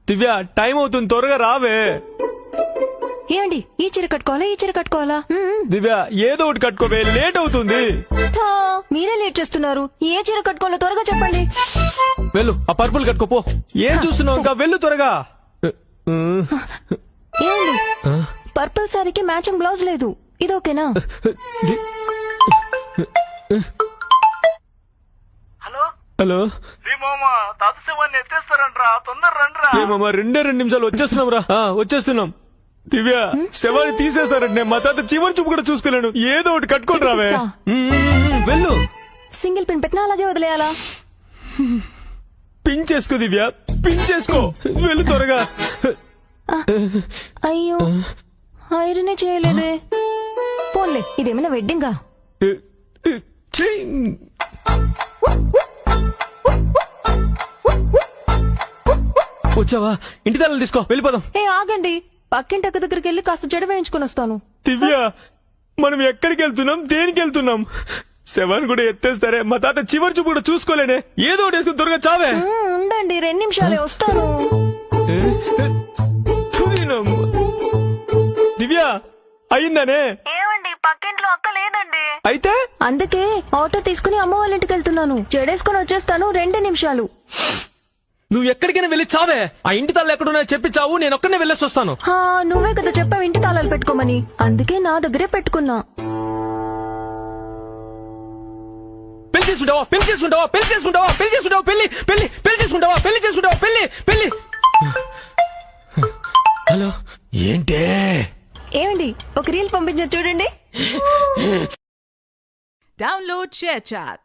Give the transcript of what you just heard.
దివ్య time అవుతుంది, త్వరగా రావే. ఏమండి ఈ చీర కట్టుకోవాలా దివ్య ఏదో ఒకటి కట్టుకోవే, లేట్ అవుతుంది. మీరే లేట్ చేస్తున్నారు. ఏ చీర కట్టుకోవాలో త్వరగా చెప్పండి. వెళ్ళు, ఆ పర్పుల్ కట్టుకోపో. ఏం చూస్తున్నావు ఇంకా, వెళ్ళు త్వరగా. ఏమండి పర్పుల్ సారీకి మ్యాచింగ్ బ్లౌజ్ లేదు, ఇది ఓకేనా? హలో తాత శవాన్ని ఎత్తేస్తారంట్రా, తొందర రండ్రా. ఏమమ్మా, 2 నిమిషాలు వచ్చేస్తున్నాం రా. వచ్చేస్తున్నాం. దివ్య శవాన్ని తీసేస్తారంటే నేను మా తాత చివరి చూపు కూడా చూసుకోలేను. ఏదో ఒకటి కట్టుకొని రావే. వెళ్ళు. సింగిల్ పిన్ పెట్టినా అలాగే వదిలేయాలా? పిన్ చేసుకో దివ్య, పిన్ చేసుకో. వెళ్ళు త్వరగా. అయ్యో ఐరనే చేయలేదే. పోన్లే, ఇదేమైనా వెడ్డింగా? వచ్చావా? ఇంటి దాన్ని తీసుకో, వెళ్ళిపోదాం. ఆగండి, పక్కింటి అక్క దగ్గరికి వెళ్ళి కాస్త జడ వేయించుకొని వస్తాను. దివ్య మనం ఎక్కడికి వెళ్తున్నాం, దేనికి వెళ్తున్నాం? శవాన్ని కూడా ఎత్తేస్తారే, మా తాత చివరి చూపు కూడా చూసుకోలేనే. ఏదో ఒకటి వేసుకుని త్వరగా చావే. ఉండండి, 2 నిమిషాలే వస్తాను. దివ్య అయిందనే. ఏమండి పక్కింట్లో అక్క లేదండి. అయితే అందుకే ఆటో తీసుకుని అమ్మ వాళ్ళ ఇంటికి వెళ్తున్నాను. జడేసుకుని వచ్చేస్తాను, 2 నిమిషాలు. నువ్వు ఎక్కడికైనా వెళ్ళి చావే. ఆ ఇంటి తాళ్ళు ఎక్కడున్నా చెప్పి చావు, నేను ఒక్కనే వెళ్ళేసి వస్తాను. నువ్వే కదా చెప్పావు ఇంటి తాళాలు పెట్టుకోమని, అందుకే నా దగ్గరే పెట్టుకున్నా. పెళ్లి చేసుకుంటావా, పెళ్లి చేసుకుంటావా, పెళ్లి చేసుకుంటావా, పెళ్లి చేసుకుంటావా, పెళ్లి పెళ్లి పెళ్లి చేసుకుంటావా, పెళ్లి చేసుకుంటావా, పెళ్లి పెళ్లి. హలో, ఏంటే? ఏమండి ఒక రీల్ పంపించారు చూడండి. Download ShareChat.